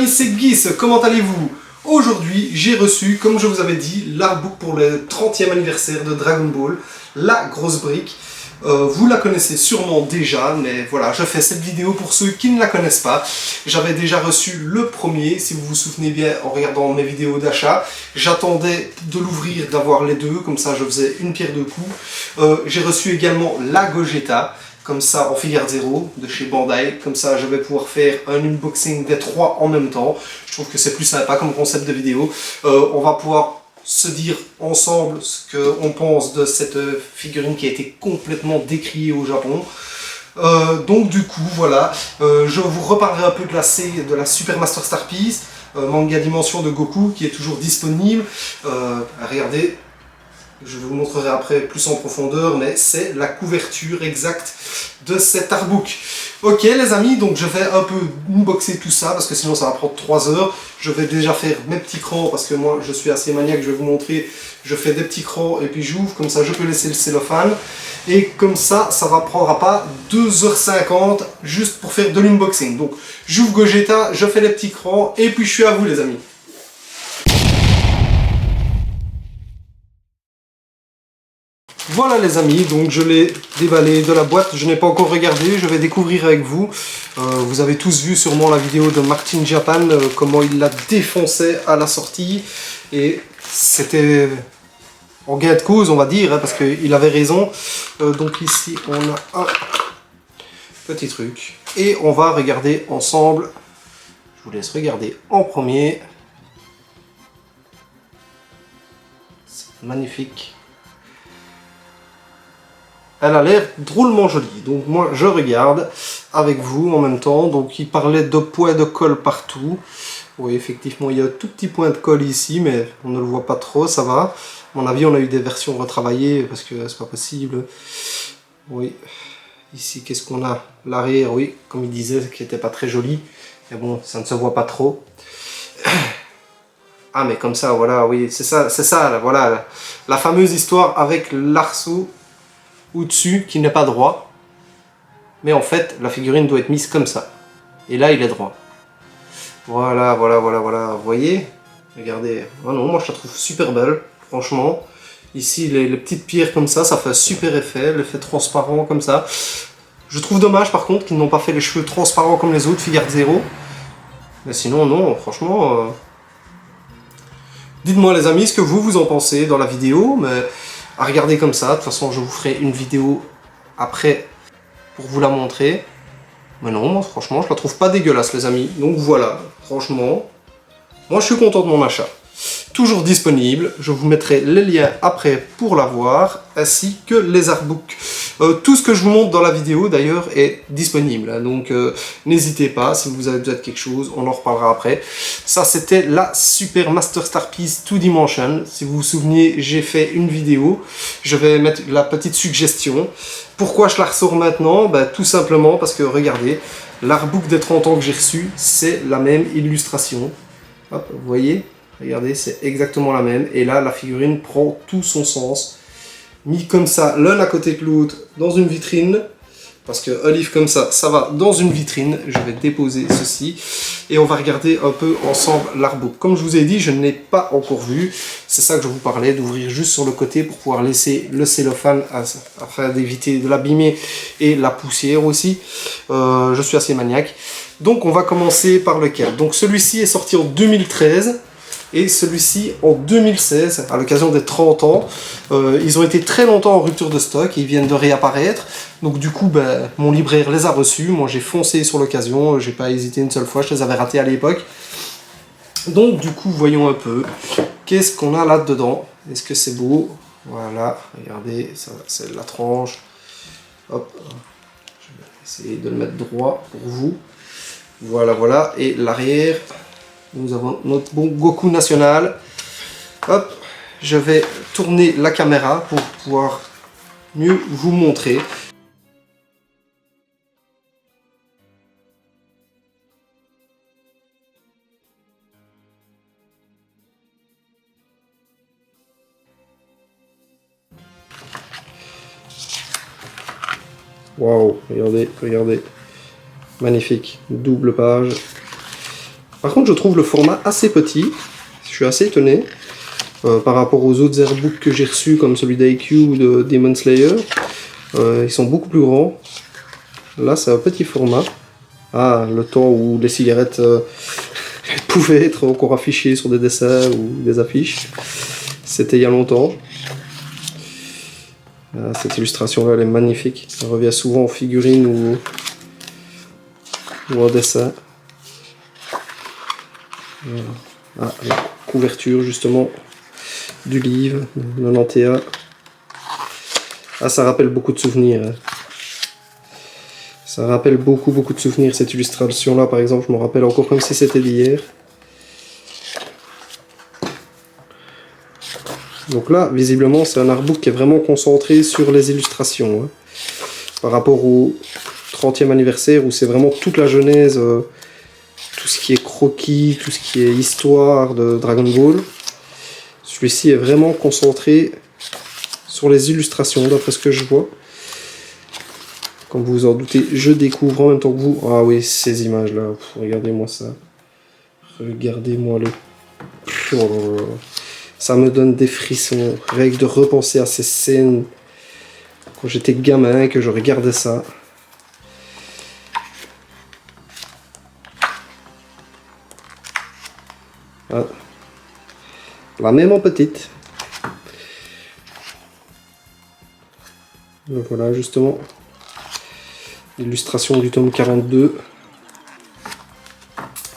amis, c'est Guis, comment allez-vous? Aujourd'hui, j'ai reçu, comme je vous avais dit, l'artbook pour le 30e anniversaire de Dragon Ball, la grosse brique. Vous la connaissez sûrement déjà, mais voilà, je fais cette vidéo pour ceux qui ne la connaissent pas. J'avais déjà reçu le premier, si vous vous souvenez bien, en regardant mes vidéos d'achat. J'attendais de l'ouvrir, d'avoir les deux, comme ça je faisais une pierre deux coups. J'ai reçu également la Gogeta, comme ça en filière 0 de chez Bandai, comme ça je vais pouvoir faire un unboxing des trois en même temps. Je trouve que c'est plus sympa comme concept de vidéo. On va pouvoir se dire ensemble ce qu'on pense de cette figurine qui a été complètement décriée au Japon. Donc du coup voilà, je vous reparlerai un peu de la Super Master Star Piece, manga dimension de Goku qui est toujours disponible. Regardez, je vous montrerai après plus en profondeur, mais c'est la couverture exacte de cet artbook. Ok les amis, donc je vais un peu unboxer tout ça, parce que sinon ça va prendre 3 heures. Je vais déjà faire mes petits crans, parce que moi je suis assez maniaque, je vais vous montrer. Je fais des petits crans et puis j'ouvre, comme ça je peux laisser le cellophane. Et comme ça ne prendra pas 2h50 juste pour faire de l'unboxing. Donc j'ouvre Gogeta, je fais les petits crans, et puis je suis à vous les amis. Voilà les amis, donc je l'ai déballé de la boîte, je n'ai pas encore regardé, je vais découvrir avec vous. Vous avez tous vu sûrement la vidéo de Martin Japan, comment il la défonçait à la sortie. Et c'était en gain de cause on va dire, hein, parce qu'il avait raison. Donc ici on a un petit truc. Et on va regarder ensemble, je vous laisse regarder en premier. C'est magnifique. Elle a l'air drôlement jolie, donc moi je regarde avec vous en même temps. Donc il parlait de points de colle partout. Oui, effectivement il y a un tout petit point de colle ici, mais on ne le voit pas trop, ça va. À mon avis on a eu des versions retravaillées parce que c'est pas possible. Oui, ici qu'est-ce qu'on a? L'arrière, oui, comme il disait, qui n'était pas très joli. Mais bon, ça ne se voit pas trop. Ah mais comme ça, voilà, oui, c'est ça, là, voilà, la fameuse histoire avec l'arceau au-dessus qui n'est pas droit, mais en fait la figurine doit être mise comme ça, et là il est droit. Voilà, vous voyez, regardez. Oh non, moi je la trouve super belle, franchement. Ici les petites pierres comme ça fait un super effet, l'effet transparent comme ça. Je trouve dommage par contre qu'ils n'ont pas fait les cheveux transparents comme les autres filière 0, mais sinon non, franchement dites-moi les amis ce que vous en pensez dans la vidéo, mais à regarder comme ça. De toute façon je vous ferai une vidéo après pour vous la montrer. Mais non, moi franchement je la trouve pas dégueulasse les amis. Donc voilà, franchement, moi je suis content de mon achat. Toujours disponible, je vous mettrai les liens après pour la voir, ainsi que les artbooks. Tout ce que je vous montre dans la vidéo d'ailleurs est disponible, donc n'hésitez pas, si vous avez besoin de quelque chose, on en reparlera après. Ça c'était la Super Master Star Piece 2 Dimension. Si vous vous souvenez, j'ai fait une vidéo, je vais mettre la petite suggestion. Pourquoi je la ressors maintenant? Tout simplement parce que regardez, l'artbook des 30 ans que j'ai reçu, c'est la même illustration. Hop, vous voyez? Regardez, c'est exactement la même. Et là, la figurine prend tout son sens. Mis comme ça, l'un à côté de l'autre, dans une vitrine. Parce qu'un livre comme ça va dans une vitrine. Je vais déposer ceci. Et on va regarder un peu ensemble l'artbook. Comme je vous ai dit, je ne l'ai pas encore vu. C'est ça que je vous parlais, d'ouvrir juste sur le côté pour pouvoir laisser le cellophane afin d'éviter de l'abîmer et la poussière aussi. Je suis assez maniaque. Donc on va commencer par lequel? Donc celui-ci est sorti en 2013. Et celui-ci en 2016, à l'occasion des 30 ans. Ils ont été très longtemps en rupture de stock, ils viennent de réapparaître. Donc du coup, mon libraire les a reçus. Moi j'ai foncé sur l'occasion, j'ai pas hésité une seule fois, je les avais ratés à l'époque. Donc du coup, voyons un peu. Qu'est-ce qu'on a là-dedans? Est-ce que c'est beau? Voilà, regardez, ça c'est la tranche. Hop, je vais essayer de le mettre droit pour vous. Voilà, voilà, et l'arrière. Nous avons notre bon Goku national. Hop, je vais tourner la caméra pour pouvoir mieux vous montrer. Waouh, regardez, regardez. Magnifique, double page. Par contre, je trouve le format assez petit. Je suis assez étonné. Par rapport aux autres airbooks que j'ai reçus, comme celui d'IQ ou de Demon Slayer. Ils sont beaucoup plus grands. Là, c'est un petit format. Ah, le temps où les cigarettes pouvaient être encore affichées sur des dessins ou des affiches. C'était il y a longtemps. Ah, cette illustration-là, elle est magnifique. Elle revient souvent en figurine ou en dessin. Ah, la couverture, justement, du livre, 91. Ah, ça rappelle beaucoup de souvenirs. Hein. Ça rappelle beaucoup de souvenirs, cette illustration-là, par exemple, je me rappelle encore comme si c'était d'hier. Donc là, visiblement, c'est un artbook qui est vraiment concentré sur les illustrations. Hein. Par rapport au 30e anniversaire, où c'est vraiment toute la genèse, tout ce qui est croquis, tout ce qui est histoire de Dragon Ball. Celui-ci est vraiment concentré sur les illustrations, d'après ce que je vois. Comme vous vous en doutez, je découvre en même temps que vous. Ah oui, ces images-là, regardez-moi ça. Regardez-moi le... Oh là là. Ça me donne des frissons, rien que de repenser à ces scènes quand j'étais gamin, que je regardais ça. Ah. La même en petite. Le voilà justement. L'illustration du tome 42.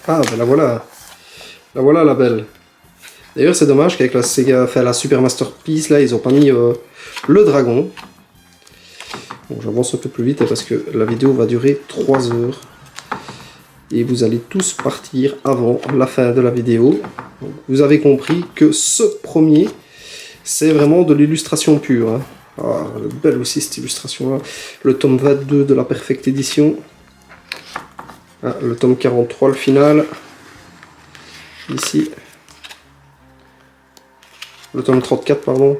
Ah ben la voilà. La voilà la belle. D'ailleurs c'est dommage qu'avec la Sega, enfin la Super Masterpiece là, ils ont pas mis le dragon. Bon, j'avance un peu plus vite parce que la vidéo va durer 3 heures. Et vous allez tous partir avant la fin de la vidéo. Donc, vous avez compris que ce premier, c'est vraiment de l'illustration pure. Hein. Ah, belle aussi cette illustration-là. Le tome 22 de la Perfect Edition. Ah, le tome 43, le final. Ici. Le tome 34, pardon.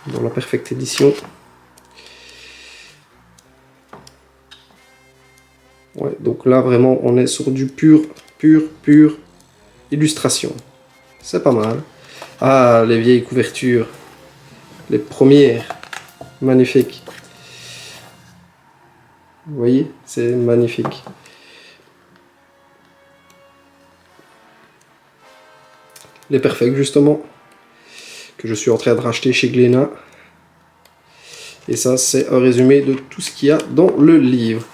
Dans la Perfect Edition. Ouais, donc là vraiment on est sur du pur illustration. C'est pas mal. Ah, les vieilles couvertures. Les premières. Magnifique. Vous voyez, c'est magnifique. Les Perfect justement, que je suis en train de racheter chez Glénat. Et ça c'est un résumé de tout ce qu'il y a dans le livre.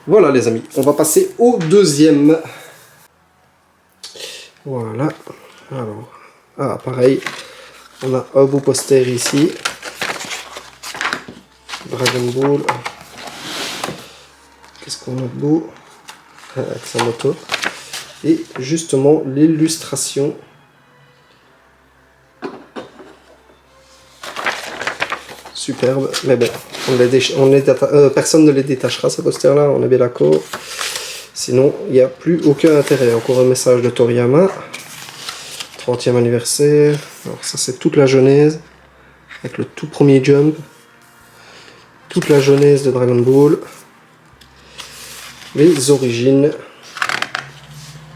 Voilà les amis, on va passer au deuxième. Voilà. Alors, ah pareil, on a un beau poster ici. Dragon Ball. Qu'est-ce qu'on a de beau? Avec sa moto. Et justement l'illustration. Superbe, mais bon, personne ne les détachera ces posters là, on est bien d'accord. Sinon, il n'y a plus aucun intérêt. Encore un message de Toriyama. 30e anniversaire. Alors ça c'est toute la genèse. Avec le tout premier Jump. Toute la genèse de Dragon Ball. Les origines.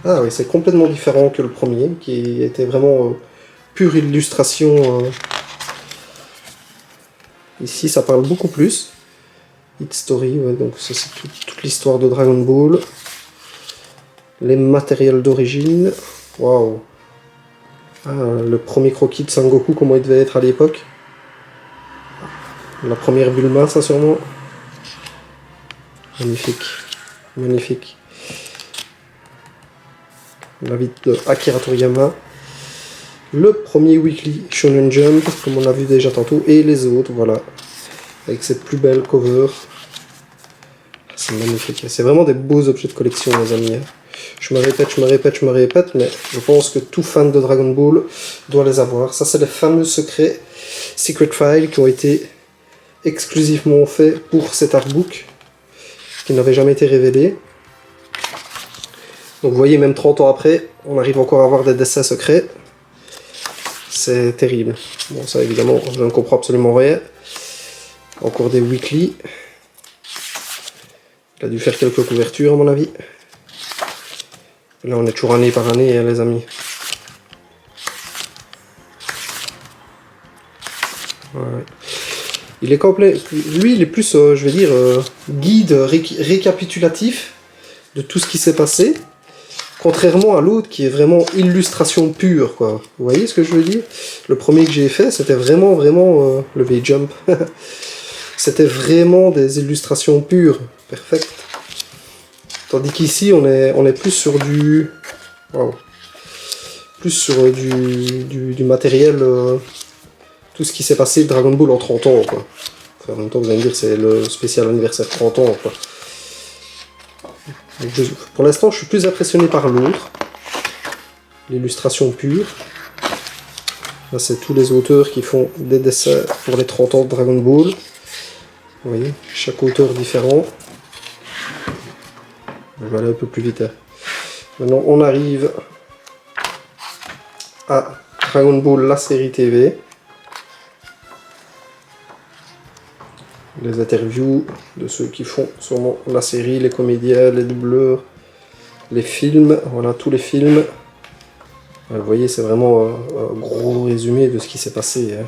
Ah oui, c'est complètement différent que le premier, qui était vraiment pure illustration. Ici, ça parle beaucoup plus. Hit Story, ouais, donc ça c'est toute l'histoire de Dragon Ball. Les matériels d'origine. Waouh. Ah, le premier croquis de Sangoku, comment il devait être à l'époque. La première Bulma, ça sûrement. Magnifique. Magnifique. La vie de Akira Toriyama. Le premier Weekly Shonen Jump, comme on l'a vu déjà tantôt, et les autres, voilà. Avec cette plus belle cover. C'est magnifique. C'est vraiment des beaux objets de collection, les amis. Je me répète, mais je pense que tout fan de Dragon Ball doit les avoir. Ça, c'est les fameux secrets Secret Files qui ont été exclusivement faits pour cet artbook, qui n'avait jamais été révélé. Donc vous voyez, même 30 ans après, on arrive encore à avoir des dessins secrets. C'est terrible. Bon, ça évidemment, je ne comprends absolument rien. Encore des weekly. Il a dû faire quelques couvertures à mon avis. Là, on est toujours année par année, hein, les amis. Ouais. Il est complet. Lui, il est plus, je vais dire, guide récapitulatif de tout ce qui s'est passé. Contrairement à l'autre qui est vraiment illustration pure, quoi. Vous voyez ce que je veux dire? Le premier que j'ai fait, c'était vraiment le V-Jump. C'était vraiment des illustrations pures, perfect. Tandis qu'ici, on est plus sur du... Wow. Plus sur du matériel... tout ce qui s'est passé de Dragon Ball en 30 ans, quoi. Enfin, en même temps, vous allez me dire, c'est le spécial anniversaire 30 ans, quoi. Donc, pour l'instant, je suis plus impressionné par l'autre. L'illustration pure. Là, c'est tous les auteurs qui font des dessins pour les 30 ans de Dragon Ball. Vous voyez, chaque auteur différent. Je vais aller un peu plus vite. Hein. Maintenant, on arrive à Dragon Ball, la série TV. Les interviews de ceux qui font sûrement la série, les comédiens, les doubleurs, les films, voilà, tous les films. Vous voyez, c'est vraiment un gros résumé de ce qui s'est passé. Hein.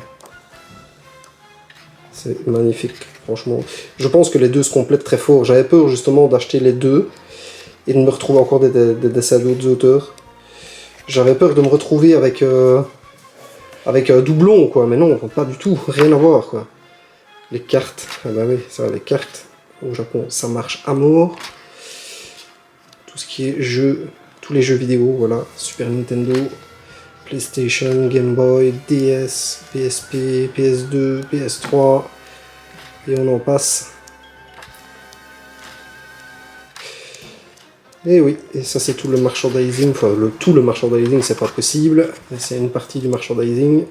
C'est magnifique, franchement. Je pense que les deux se complètent très fort. J'avais peur justement d'acheter les deux et de me retrouver encore des dessins d'autres auteurs. J'avais peur de me retrouver avec un doublon, quoi. Mais non, pas du tout, rien à voir, quoi. Les cartes, ah bah oui, ça, les cartes au Japon, ça marche à mort. Tout ce qui est jeux, tous les jeux vidéo, voilà, Super Nintendo, PlayStation, Game Boy, DS, PSP, PS2, PS3, et on en passe. Et oui, et ça c'est tout le merchandising, enfin tout le merchandising c'est pas possible, mais c'est une partie du merchandising.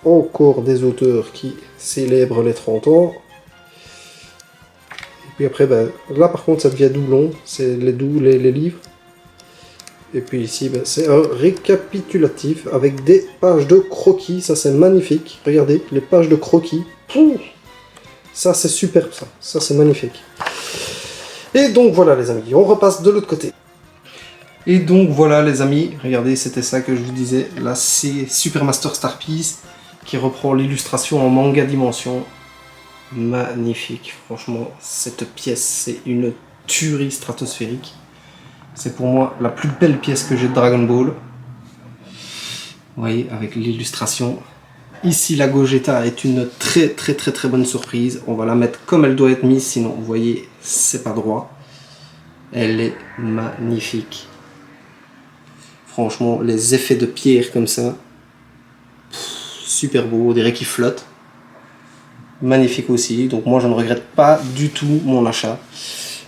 Encore des auteurs qui célèbrent les 30 ans. Et puis après, ben, là par contre ça devient doublon, c'est les livres. Et puis ici, ben, c'est un récapitulatif avec des pages de croquis, ça c'est magnifique. Regardez, les pages de croquis. Pouh, ça c'est superbe, ça c'est magnifique. Et donc voilà les amis, on repasse de l'autre côté. Et donc voilà les amis, regardez, c'était ça que je vous disais, là c'est Super Master Star Piece qui reprend l'illustration en manga dimension. Magnifique, franchement, cette pièce c'est une tuerie stratosphérique. C'est pour moi la plus belle pièce que j'ai de Dragon Ball. Vous voyez, avec l'illustration. Ici la Gogeta est une très bonne surprise. On va la mettre comme elle doit être mise, sinon vous voyez, c'est pas droit. Elle est magnifique. Franchement, les effets de pierre comme ça, super beau, on dirait qu'il flotte. Magnifique aussi, donc moi je ne regrette pas du tout mon achat.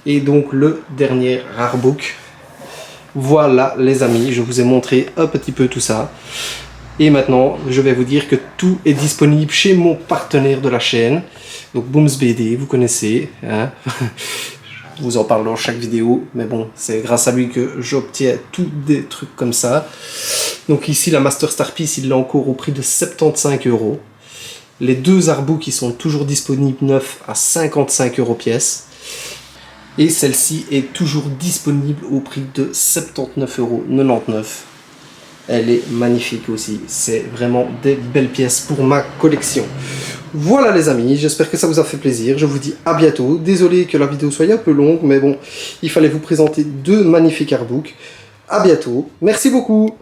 Et donc le dernier artbook. Voilà les amis, je vous ai montré un petit peu tout ça. Et maintenant, je vais vous dire que tout est disponible chez mon partenaire de la chaîne. Donc Booms BD, vous connaissez. Hein. Je vous en parle dans chaque vidéo. Mais bon, c'est grâce à lui que j'obtiens tous des trucs comme ça. Donc ici, la Master Star Piece, il l'a encore au prix de 75 €. Les deux artbooks qui sont toujours disponibles neufs à 55 € pièce. Et celle-ci est toujours disponible au prix de 79,99 €. Elle est magnifique aussi. C'est vraiment des belles pièces pour ma collection. Voilà les amis, j'espère que ça vous a fait plaisir. Je vous dis à bientôt. Désolé que la vidéo soit un peu longue, mais bon, il fallait vous présenter deux magnifiques artbooks. À bientôt. Merci beaucoup.